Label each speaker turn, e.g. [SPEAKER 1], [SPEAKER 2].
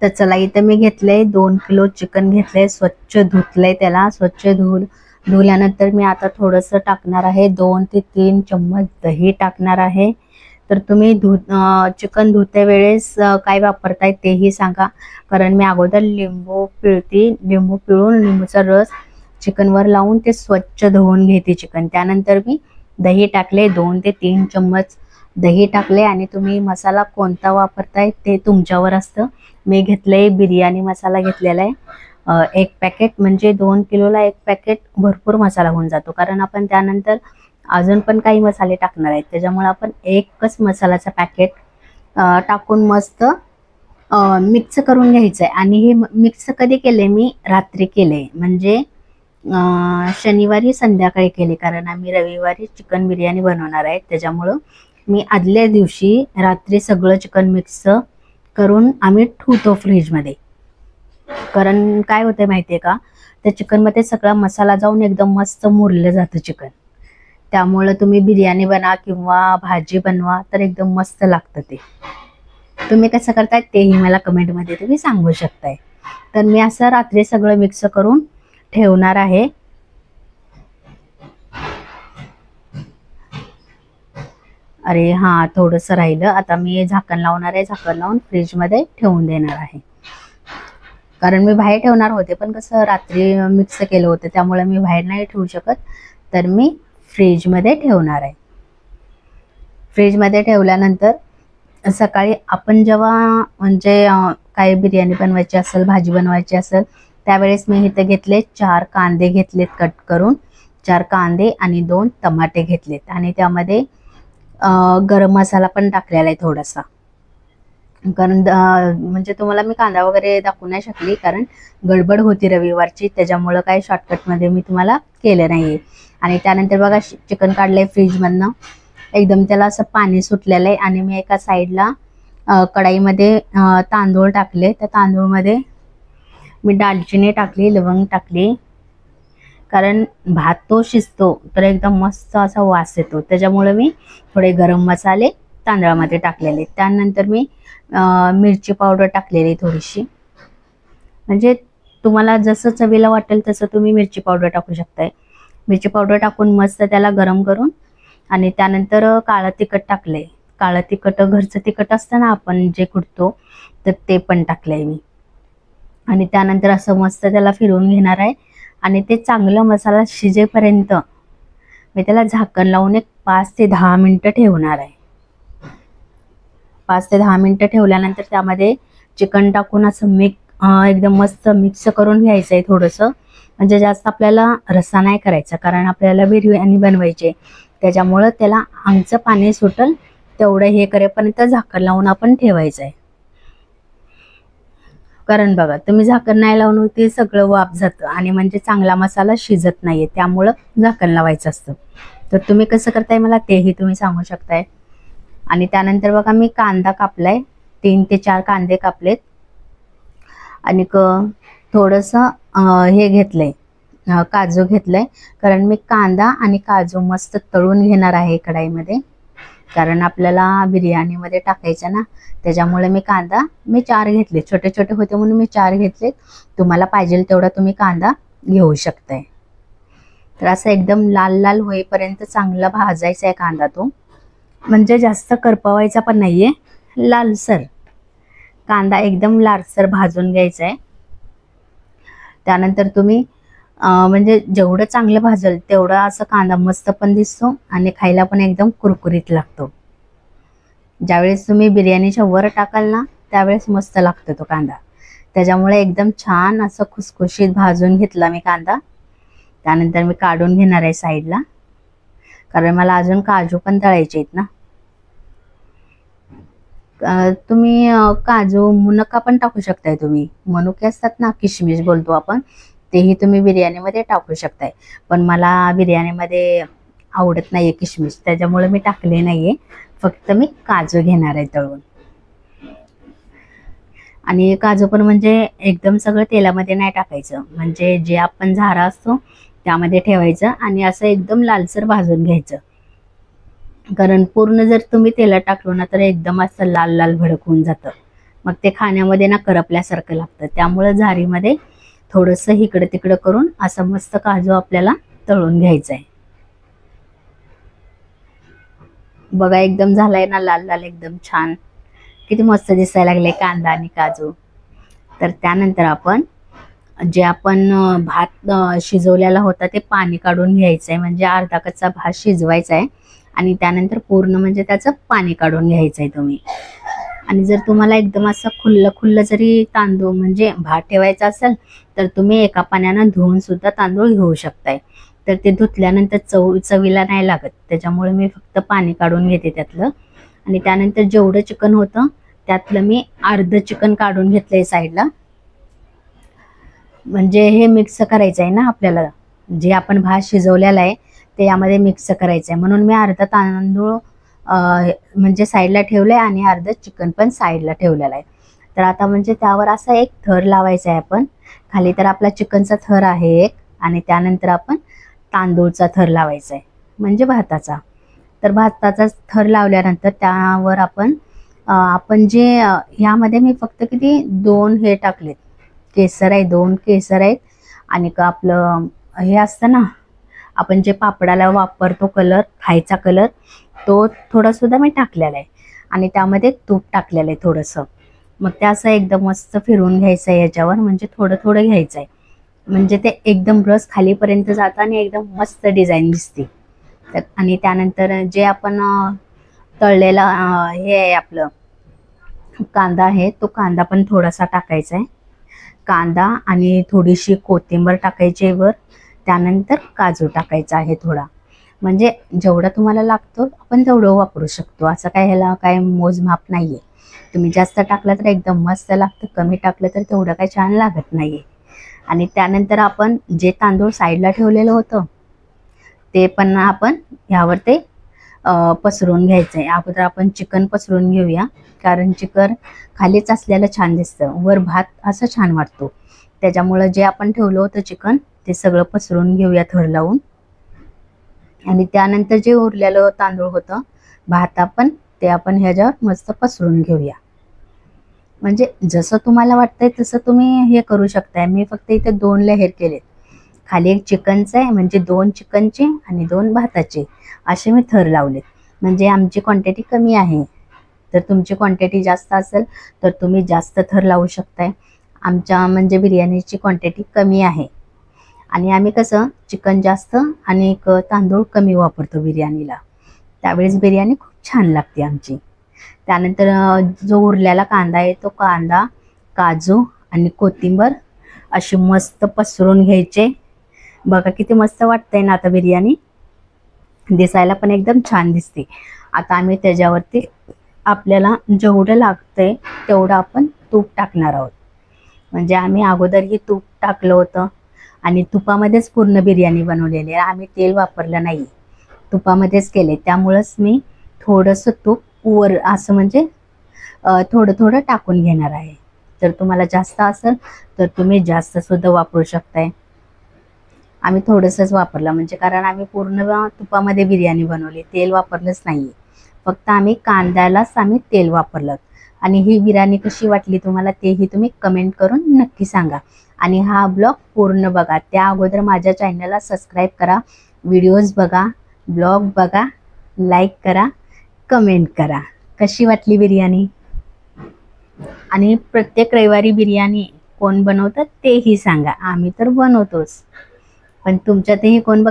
[SPEAKER 1] तर चला, इथे मी घेतलंय 2 किलो चिकन घेतलंय, स्वच्छ धुतलंय, त्याला स्वच्छ धुल्यानंतर मी आता थोडंसं टाकणार आहे, 2 ते 3 चम्मच दही टाकणार आहे. तर तुम्ही चिकन धुते वेळेस काय वापरताय तेही सांगा, कारण मी अगोदर लिंबू पिळून लिंबूचा रस चिकनवर लावून ते स्वच्छ धुवून घेते चिकन. त्यानंतर मी दही टाकले, 2 ते 3 चम्मच दही टाकले. आणि तुम्ही मसाला कोणता वापरताय ते तुमच्यावर असतं. मी घेतलंय बिर्याणी मसाला घेतलेला आहे, 1 पॅकेट. म्हणजे 2 किलोला 1 पॅकेट भरपूर मसाला होऊन जातो, कारण आपण त्यानंतर अजून पण काही मसाले टाकणार आहेत, त्याच्यामुळे आपण एकच मसाल्याचा पॅकेट टाकून मस्त मिक्स करून घ्यायचं आहे. आणि हे मिक्स कधी केले, मी रात्री केले, म्हणजे शनिवारी संध्याकाळी केले, कारण आम्ही रविवारी चिकन बिर्याणी बनवणार आहे. त्याच्यामुळं मी आदल्या दिवशी रात्री सगळं चिकन मिक्स करून आम्ही ठेवतो फ्रीजमध्ये. कारण काय होतं माहिती आहे का, त्या चिकनमध्ये सगळा मसाला जाऊन एकदम मस्त मुरलं जातं चिकन. त्यामुळं तुम्ही बिर्याणी बनवा किंवा भाजी बनवा तर एकदम मस्त लागतं ते. तुम्ही कसं करताय तेही मला कमेंटमध्ये तुम्ही सांगू शकताय. तर मी असं रात्री सगळं मिक्स करून ठेवणार आहे. अरे हां, थोडंसं राहिलं. आता मी झाकण लावणार आहे, झाकण लावून फ्रीजमध्ये ठेवून देणार आहे. कारण मी बाहेर ठेवणार होते, पण कसं रात्री मिक्स केलं होतं, त्यामुळे मी बाहेर नाही ठेवू शकत, तर मी फ्रीजमध्ये ठेवणार आहे. फ्रीजमध्ये ठेवल्यानंतर सकाळी आपण जेव्हा म्हणजे काही बिर्याणी बनवायची असेल, भाजी बनवायची असेल, त्यावेळेस मी इथे घेतले 4 कांदे घेतलेत कट करून, 4 कांदे आणि 2 टमाटे घेतलेत. आणि त्यामध्ये गरम मसाला पण टाकलेला आहे थोडासा, कारण म्हणजे तुम्हाला मी कांदा वगैरे दाखवू नाही शकली, कारण गडबड होती रविवारची, त्याच्यामुळं काही शॉर्टकटमध्ये मी तुम्हाला केलं नाही. आणि त्यानंतर बघा चिकन काढलंय फ्रीजमधनं, एकदम त्याला असं पाणी सुटलेलं आहे. आणि मी एका साईडला कढाईमध्ये तांदूळ टाकले. त्या तांदूळमध्ये मी दालचिनी टाकली, लवंग टाकली, कारण भात तो शिजतो तर एकदम मस्त असा वास येतो, त्याच्यामुळे मी थोडे गरम मसाले तांदळामध्ये टाकलेले. त्यानंतर मी मिरची पावडर टाकलेली थोडीशी, म्हणजे तुम्हाला जसं चवीला वाटेल तसं तुम्ही मिरची पावडर टाकू शकताय. मिरची पावडर टाकून मस्त त्याला गरम करून, आणि त्यानंतर काळं तिखट टाकलंय. काळं तिखट घरचं तिखट असतं ना आपण जे कुटतो, तर ते पण टाकलंय मी. आणि त्यानंतर असं मस्त त्याला फिरवून घेणार आहे. आणि ते चांगलं मसाला शिजेपर्यंत मी त्याला झाकण लावून एक 5 ते 10 मिनटं ठेवणार आहे. 5 ते 10 मिनटं ठेवल्यानंतर त्यामध्ये चिकन टाकून असं एकदम मस्त मिक्स करून घ्यायचं आहे थोडंसं. म्हणजे जास्त आपल्याला रस्सा नाही करायचा, कारण आपल्याला बिर्याणी बनवायची, त्याच्यामुळं त्याला आमचं पाणी सुटल तेवढं हे करेपर्यंत झाकण लावून आपण ठेवायचं आहे. कारण बघा, तुम्ही झाकण नाही लावून ते सगळं वाफ जातं आणि म्हणजे चांगला मसाला शिजत नाहीये, त्यामुळं झाकण लावायचं असतं. तर तुम्ही कसं करताय मला तेही तुम्ही सांगू शकताय. आणि त्यानंतर बघा मी कांदा कापलाय, 3 ते 4 कांदे कापलेत. आणि थोडंसं हे घेतलंय, काजू घेतलंय, कारण मी कांदा आणि काजू मस्त तळून घेणार आहे कढाईमध्ये, कारण आपल्याला बिर्याणीमध्ये टाकायचं ना, त्याच्यामुळे मी 4 घेतले, छोटे छोटे होते म्हणून मी 4 घेतले. तुम्हाला पाहिजे तेवढा तुम्ही कांदा घेऊ शकताय. तर असं एकदम लाल लाल होईपर्यंत चांगला भाजायचा आहे कांदा तो, म्हणजे जास्त करपवायचा पण नाहीये, लालसर कांदा एकदम लालसर भाजून घ्यायचा आहे. त्यानंतर तुम्ही म्हणजे जेवढं चांगलं भाजल तेवढं असं कांदा मस्त पण दिसतो आणि खायला पण एकदम कुरकुरीत लागतो. ज्यावेळेस तुम्ही बिर्याणीच्या वर टाकाल ना, त्यावेळेस मस्त लागतो तो कांदा. त्याच्यामुळे एकदम छान असं खुसखुशीत भाजून घेतला मी कांदा. त्यानंतर मी काढून घेणार आहे साईडला, कारण मला अजून काजू पण तळायचे आहेत ना. तुम्ही काजू मुनक्का पण टाकू शकताय. तुम्ही मनुके असतात ना, किशमिश बोलतो आपण, तेही तुम्ही बिर्याणीमध्ये टाकू शकताय. पण मला बिर्याणीमध्ये आवडत नाहीये किशमिश, त्याच्यामुळे मी टाकले नाहीये. फक्त मी काजू घेणार आहे तळून. आणि काजू पण म्हणजे एकदम सगळं तेलामध्ये नाही टाकायचं, म्हणजे जे आपण झारा असतो त्यामध्ये ठेवायचं आणि असं एकदम लालसर भाजून घ्यायचं. कारण पूर्ण जर तुम्ही तेलात टाकलो ना, तर एकदम असं लाल लाल भडक होऊन जातं. मग ते खाण्यामध्ये ना करपल्यासारखं लागतं. त्यामुळे झारीमध्ये थोडंसं इकडं तिकडं करून असं मस्त काजू आपल्याला तळून घ्यायचं आहे. बघा एकदम झालाय ना लाल लाल, एकदम छान, किती मस्त दिसायला लागले कांदा आणि काजू. तर त्यानंतर आपण जे आपण भात शिजवलेला होता ते पाणी काढून घ्यायचं आहे. म्हणजे अर्धा कच्चा भात शिजवायचा आहे आणि त्यानंतर पूर्ण म्हणजे त्याचं पाणी काढून घ्यायचं आहे तुम्ही. आणि जर तुम्हाला एकदम असं खुल्लं खुल्लं जरी तांदूळ म्हणजे भात ठेवायचा असेल तर तुम्ही एका पाण्यानं धुवून सुद्धा तांदूळ घेऊ शकताय. तर ते धुतल्यानंतर चवीला नाही लागत, त्याच्यामुळे मी फक्त पाणी काढून घेते त्यातलं. आणि त्यानंतर जेवढं चिकन होतं त्यातलं मी अर्ध चिकन काढून घेतलंय साईडला. म्हणजे हे मिक्स करायचं आहे ना आपल्याला, जे आपण भात शिजवलेला आहे ते यामध्ये मिक्स करायचं आहे, म्हणून मी अर्धा तांदूळ म्हणजे साईडला ठेवलंय आणि अर्ध चिकन पण साईडला ठेवलेलं आहे. तर आता म्हणजे त्यावर असा एक थर लावायचा आहे आपण. खाली तर आपला चिकनचा थर आहे एक, आणि त्यानंतर आपण तांदूळचा थर लावायचा आहे म्हणजे भाताचा. तर भाताचा थर लावल्यानंतर त्यावर आपण जे यामध्ये मी फक्त किती 2 हे टाकलेत केसर आहे, 2 केसर आहेत. आणि आपलं हे असतं ना आपण जे पापडाला वापरतो कलर, खायचा कलर, तो थोडा सुद्धा मी टाकलेला आहे. आणि त्यामध्ये तूप टाकलेलं आहे थोडंसं. मग ते असं एकदम मस्त फिरवून घ्यायचं आहे याच्यावर, म्हणजे थोडं थोडं घ्यायचं आहे, म्हणजे ते एकदम रस खालीपर्यंत जातं आणि एकदम मस्त डिझाईन दिसते. तर आणि त्यानंतर जे आपण तळलेला हे आहे आपलं कांदा आहे, तो कांदा पण थोडासा टाकायचा आहे. कांदा आणि थोडीशी कोथिंबीर टाकायची वर. त्यानंतर काजू टाकायचा आहे थोडा, म्हणजे जेवढा तुम्हाला लागतो आपण तेवढं वापरू शकतो. असं काय ह्याला काय मोजमाप नाहीये. तुम्ही जास्त टाकलं तर एकदम मस्त लागतं, कमी टाकलं तर तेवढं काय छान लागत नाहीये. आणि त्यानंतर आपण जे तांदूळ साईडला ठेवलेलं होतं ते पण आपण ह्यावर ते पसरवून घ्यायचं आहे. अगोदर आपण चिकन पसरवून घेऊया, कारण चिकन खालीच असलेलं छान दिसतं, वर भात असं छान वाटतो. त्याच्यामुळं जे आपण ठेवलं होतं चिकन ते सगळं पसरवून घेऊया थर लावून. आणि त्यानंतर जे उरलेलं तांदूळ होतं भात आपण ते आपण ह्याच्यावर मस्त पसरून घेऊया. म्हणजे जसं तुम्हाला वाटतंय तसं तुम्ही हे करू शकताय. मी फक्त इथे 2 लेयर केलेत. खाली एक चिकनचं आहे म्हणजे 2 चिकनचे आणि 2 भाताचे असे मी थर लावलेत. म्हणजे आमची क्वांटिटी कमी आहे, तर तुमची क्वांटिटी जास्त असेल तर तुम्ही जास्त थर लावू शकताय. आमच्या म्हणजे बिर्याणीची क्वांटिटी कमी आहे आणि आम्ही कसं चिकन जास्त आणि तांदूळ कमी वापरतो बिर्याणीला, त्यावेळेस बिर्याणी खूप छान लागते आमची. त्यानंतर जो उरलेला कांदा आहे तो कांदा, काजू आणि कोथिंबीर अशी मस्त पसरून घ्यायचे. बघा किती मस्त वाटतंय ना आता बिर्याणी, दिसायला पण एकदम छान दिसते. आता आम्ही त्याच्यावरती आपल्याला जेवढं लागतंय तेवढं आपण तूप टाकणार आहोत. म्हणजे आम्ही अगोदरही तूप टाकलं होतं आणि तुपामध्येच पूर्ण बिर्याणी बनवलेली आहे. आम्ही तेल वापरलं नाही, तुपामध्येच केले. त्यामुळंच मी थोडंसं तूप वर असं म्हणजे थोडं थोडं टाकून घेणार आहे. जर तुम्हाला जास्त असेल तर तुम्ही जास्त सुद्धा वापरू शकताय. आम्ही थोडंसंच वापरलं, म्हणजे कारण आम्ही पूर्ण तुपामध्ये बिर्याणी बनवली, तेल वापरलंच नाही. फक्त आम्ही कांद्यालाच आम्ही तेल वापरलं. आणि ही बिर्याणी कशी वाटली तुम्हाला तेही तुम्ही कमेंट करून नक्की सांगा. आणि हा ब्लॉग पूर्ण बघा, त्या अगोदर माझ्या चॅनलला सबस्क्राईब करा, व्हिडिओज बघा, ब्लॉग बघा, लाईक करा, कमेंट करा. कशी वाटली बिर्याणी. आणि प्रत्येक रविवारी बिर्याणी कोण बनवतं तेही सांगा. आम्ही तर बनवतोच, पण तुमच्यातही कोण